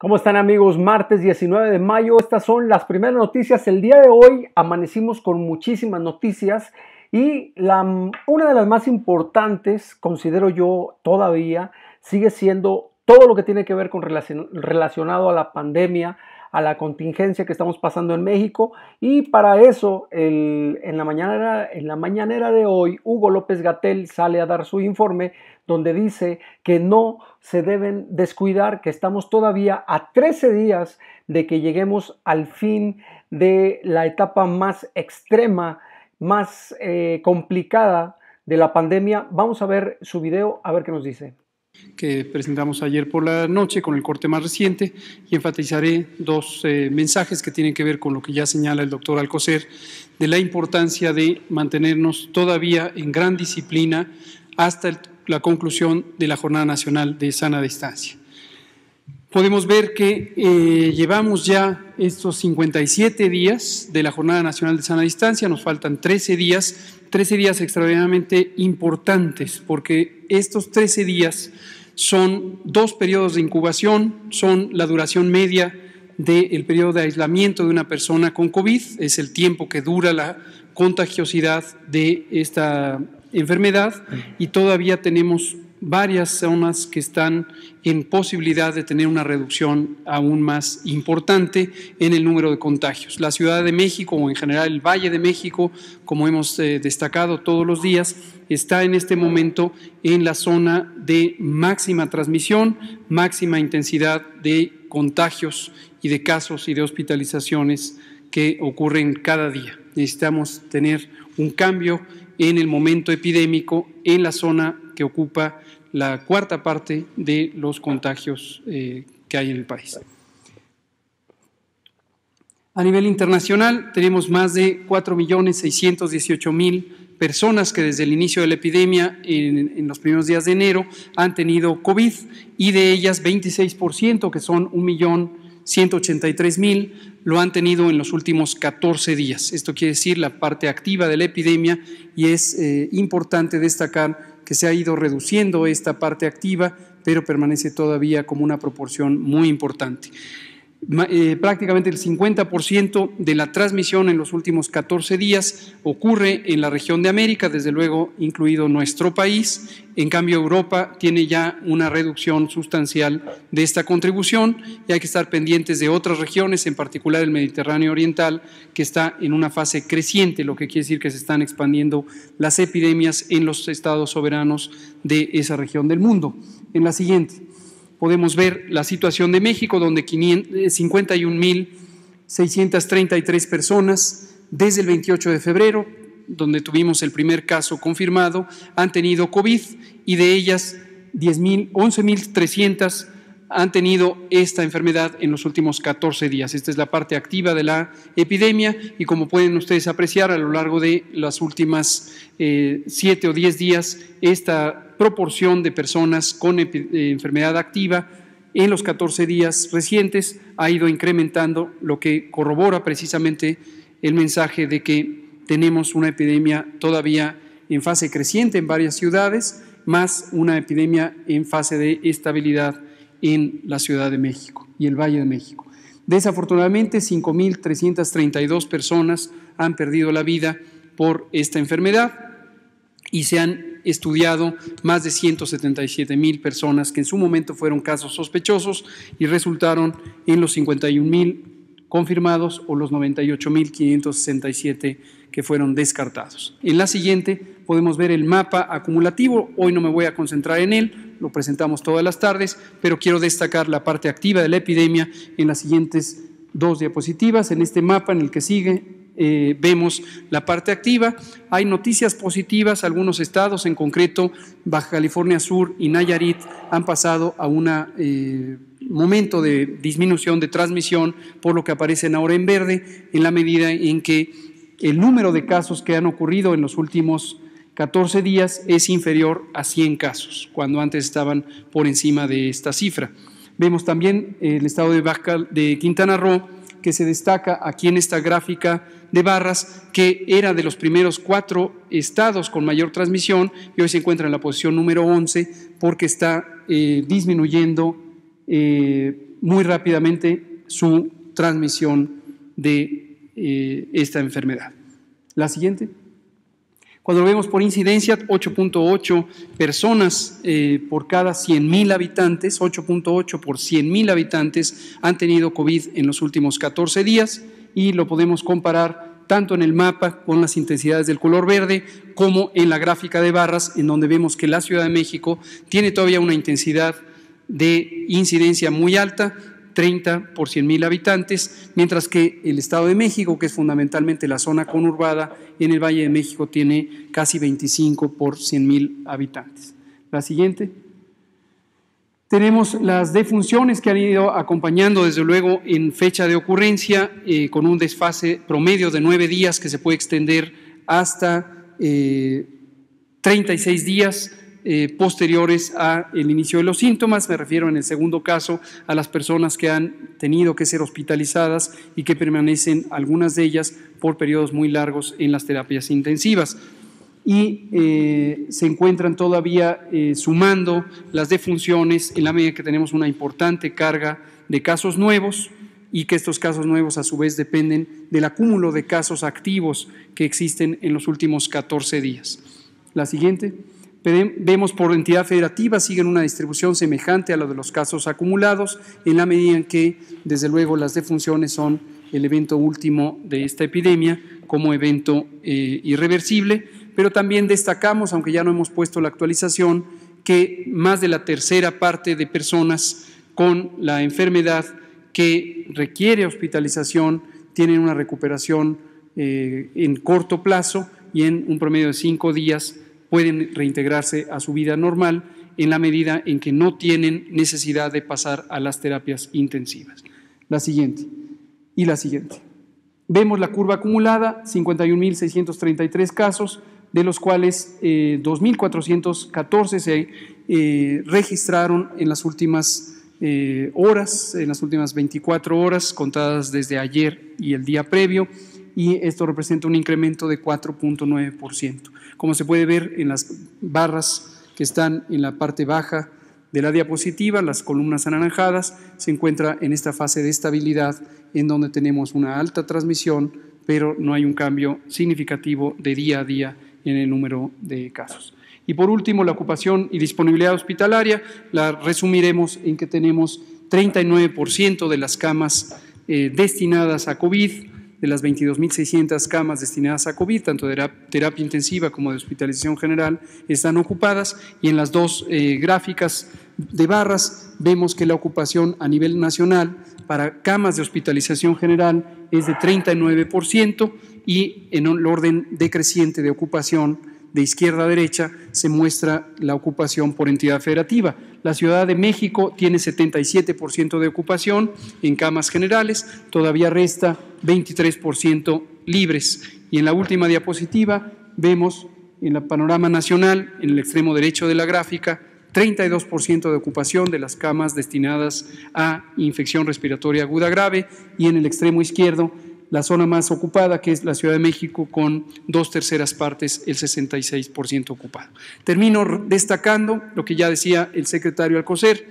¿Cómo están, amigos? Martes 19 de mayo, estas son las primeras noticias. El día de hoy amanecimos con muchísimas noticias y una de las más importantes, considero yo todavía, sigue siendo todo lo que tiene que ver con relacionado a la pandemia, a la contingencia que estamos pasando en México. Y para eso, en la mañanera de hoy, Hugo López-Gatell sale a dar su informe donde dice que no se deben descuidar, que estamos todavía a 13 días de que lleguemos al fin de la etapa más extrema, más complicada de la pandemia. Vamos a ver su video, a ver qué nos dice. Que presentamos ayer por la noche con el corte más reciente, y enfatizaré dos mensajes que tienen que ver con lo que ya señala el doctor Alcocer, de la importancia de mantenernos todavía en gran disciplina hasta la conclusión de la Jornada Nacional de Sana Distancia. Podemos ver que llevamos ya estos 57 días de la Jornada Nacional de Sana Distancia, nos faltan 13 días extraordinariamente importantes, porque estos 13 días son dos periodos de incubación, son la duración media del periodo de aislamiento de una persona con COVID, es el tiempo que dura la contagiosidad de esta enfermedad, y todavía tenemos varias zonas que están en posibilidad de tener una reducción aún más importante en el número de contagios. La Ciudad de México, o en general el Valle de México, como hemos destacado todos los días, está en este momento en la zona de máxima transmisión, máxima intensidad de contagios y de casos y de hospitalizaciones que ocurren cada día. Necesitamos tener un cambio en el momento epidémico en la zona que ocupa la cuarta parte de los contagios que hay en el país. A nivel internacional, tenemos más de 4.618.000 personas que desde el inicio de la epidemia, en los primeros días de enero, han tenido COVID, y de ellas 26%, que son 1.183.000, lo han tenido en los últimos 14 días. Esto quiere decir la parte activa de la epidemia, y es importante destacar que se ha ido reduciendo esta parte activa, pero permanece todavía como una proporción muy importante. Prácticamente el 50% de la transmisión en los últimos 14 días ocurre en la región de América, desde luego incluido nuestro país. En cambio, Europa tiene ya una reducción sustancial de esta contribución, y hay que estar pendientes de otras regiones, en particular el Mediterráneo Oriental, que está en una fase creciente, lo que quiere decir que se están expandiendo las epidemias en los estados soberanos de esa región del mundo. En la siguiente podemos ver la situación de México, donde 51.633 personas desde el 28 de febrero, donde tuvimos el primer caso confirmado, han tenido COVID, y de ellas 11.300 han tenido esta enfermedad en los últimos 14 días. Esta es la parte activa de la epidemia, y como pueden ustedes apreciar, a lo largo de las últimas 7 o 10 días, esta proporción de personas con enfermedad activa en los 14 días recientes ha ido incrementando, lo que corrobora precisamente el mensaje de que tenemos una epidemia todavía en fase creciente en varias ciudades, más una epidemia en fase de estabilidad en la Ciudad de México y el Valle de México. Desafortunadamente, 5.332 personas han perdido la vida por esta enfermedad, y se han estudiado más de 177.000 personas que en su momento fueron casos sospechosos y resultaron en los 51.000 confirmados o los 98.567 que fueron descartados. En la siguiente podemos ver el mapa acumulativo. Hoy no me voy a concentrar en él, lo presentamos todas las tardes, pero quiero destacar la parte activa de la epidemia en las siguientes dos diapositivas. En este mapa, en el que sigue, vemos la parte activa. Hay noticias positivas. Algunos estados, en concreto Baja California Sur y Nayarit, han pasado a un momento de disminución de transmisión, por lo que aparecen ahora en verde, en la medida en que el número de casos que han ocurrido en los últimos 14 días es inferior a 100 casos, cuando antes estaban por encima de esta cifra. Vemos también el estado de Quintana Roo, que se destaca aquí en esta gráfica de barras, que era de los primeros 4 estados con mayor transmisión, y hoy se encuentra en la posición número 11, porque está disminuyendo muy rápidamente su transmisión de esta enfermedad. La siguiente. Cuando lo vemos por incidencia, 8.8 personas por cada 100,000 habitantes, 8.8 por 100,000 habitantes han tenido COVID en los últimos 14 días y lo podemos comparar tanto en el mapa con las intensidades del color verde como en la gráfica de barras, en donde vemos que la Ciudad de México tiene todavía una intensidad de incidencia muy alta, 30 por 100,000 habitantes, mientras que el Estado de México, que es fundamentalmente la zona conurbada en el Valle de México, tiene casi 25 por 100,000 habitantes. La siguiente. Tenemos las defunciones que han ido acompañando, desde luego, en fecha de ocurrencia, con un desfase promedio de 9 días que se puede extender hasta 36 días posteriores al inicio de los síntomas. Me refiero en el segundo caso a las personas que han tenido que ser hospitalizadas y que permanecen, algunas de ellas, por periodos muy largos en las terapias intensivas. Y se encuentran todavía sumando las defunciones en la medida que tenemos una importante carga de casos nuevos y que estos casos nuevos a su vez dependen del acúmulo de casos activos que existen en los últimos 14 días. La siguiente. Vemos por entidad federativa siguen una distribución semejante a la de los casos acumulados en la medida en que, desde luego, las defunciones son el evento último de esta epidemia como evento irreversible, pero también destacamos, aunque ya no hemos puesto la actualización, que más de la tercera parte de personas con la enfermedad que requiere hospitalización tienen una recuperación en corto plazo y en un promedio de 5 días pueden reintegrarse a su vida normal en la medida en que no tienen necesidad de pasar a las terapias intensivas. La siguiente y la siguiente. Vemos la curva acumulada, 51,633 casos, de los cuales 2,414 se registraron en las últimas horas, en las últimas 24 horas, contadas desde ayer y el día previo, y esto representa un incremento de 4.9%. Como se puede ver en las barras que están en la parte baja de la diapositiva, las columnas anaranjadas, se encuentra en esta fase de estabilidad en donde tenemos una alta transmisión, pero no hay un cambio significativo de día a día en el número de casos. Y por último, la ocupación y disponibilidad hospitalaria, la resumiremos en que tenemos 39% de las camas destinadas a COVID, de las 22,600 camas destinadas a COVID, tanto de terapia intensiva como de hospitalización general, están ocupadas, y en las dos gráficas de barras vemos que la ocupación a nivel nacional para camas de hospitalización general es de 39%, y en un orden decreciente de ocupación de izquierda a derecha se muestra la ocupación por entidad federativa. La Ciudad de México tiene 77% de ocupación en camas generales, todavía resta 23% libres. Y en la última diapositiva vemos en el panorama nacional, en el extremo derecho de la gráfica, 32% de ocupación de las camas destinadas a infección respiratoria aguda grave, y en el extremo izquierdo la zona más ocupada, que es la Ciudad de México, con 2/3 partes, el 66% ocupado. Termino destacando lo que ya decía el secretario Alcocer: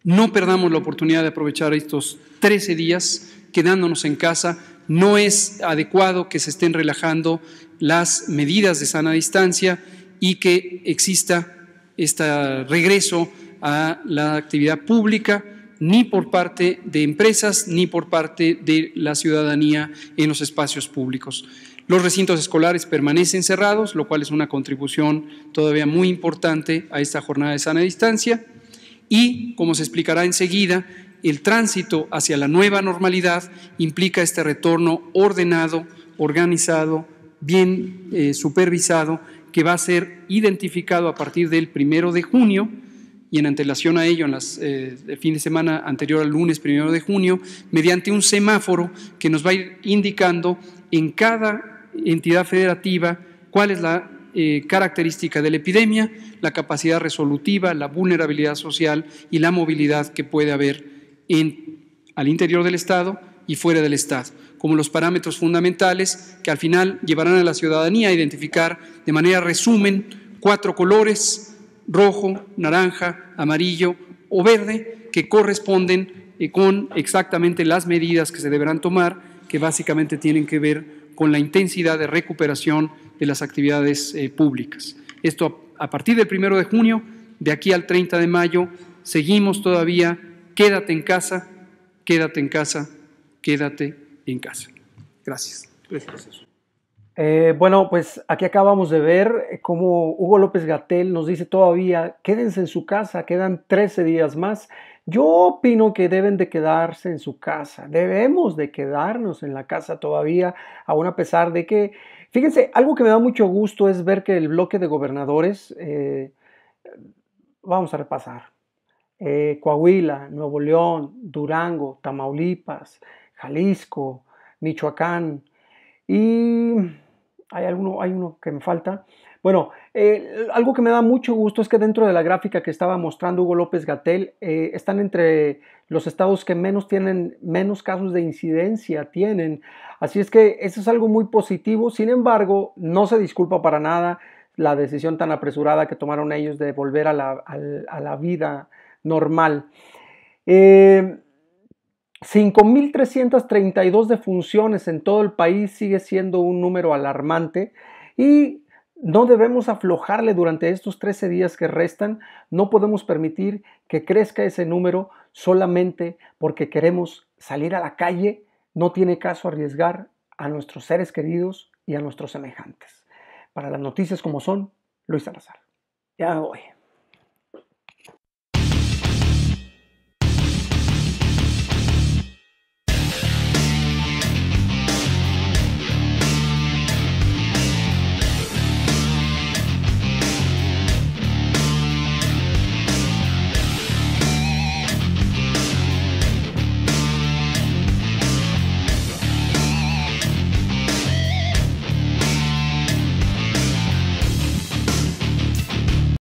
no perdamos la oportunidad de aprovechar estos 13 días quedándonos en casa. No es adecuado que se estén relajando las medidas de sana distancia y que exista este regreso a la actividad pública, ni por parte de empresas, ni por parte de la ciudadanía en los espacios públicos. Los recintos escolares permanecen cerrados, lo cual es una contribución todavía muy importante a esta jornada de sana distancia, y, como se explicará enseguida, el tránsito hacia la nueva normalidad implica este retorno ordenado, organizado, bien supervisado, que va a ser identificado a partir del 1 de junio, y en antelación a ello, el fin de semana anterior al lunes 1 de junio, mediante un semáforo que nos va a ir indicando en cada entidad federativa cuál es la característica de la epidemia, la capacidad resolutiva, la vulnerabilidad social y la movilidad que puede haber al interior del Estado y fuera del Estado, como los parámetros fundamentales que al final llevarán a la ciudadanía a identificar de manera resumen 4 colores: rojo, naranja, amarillo o verde, que corresponden con exactamente las medidas que se deberán tomar, que básicamente tienen que ver con la intensidad de recuperación de las actividades públicas. Esto a partir del 1 de junio, de aquí al 30 de mayo, seguimos todavía, quédate en casa, quédate en casa, quédate en casa. Gracias. Gracias. Bueno, pues aquí acabamos de ver cómo Hugo López-Gatell nos dice todavía, quédense en su casa, quedan 13 días más. Yo opino que deben de quedarse en su casa, debemos de quedarnos en la casa todavía, aún a pesar de que, fíjense, algo que me da mucho gusto es ver que el bloque de gobernadores, vamos a repasar, Coahuila, Nuevo León, Durango, Tamaulipas, Jalisco, Michoacán y hay uno que me falta. Bueno, algo que me da mucho gusto es que dentro de la gráfica que estaba mostrando Hugo López-Gatell están entre los estados que menos casos de incidencia tienen. Así es que eso es algo muy positivo. Sin embargo, no se disculpa para nada la decisión tan apresurada que tomaron ellos de volver a la vida normal. 5.332 defunciones en todo el país sigue siendo un número alarmante y no debemos aflojarle durante estos 13 días que restan. No podemos permitir que crezca ese número solamente porque queremos salir a la calle. No tiene caso arriesgar a nuestros seres queridos y a nuestros semejantes. Para las noticias como son, Luis Salazar. Ya me voy.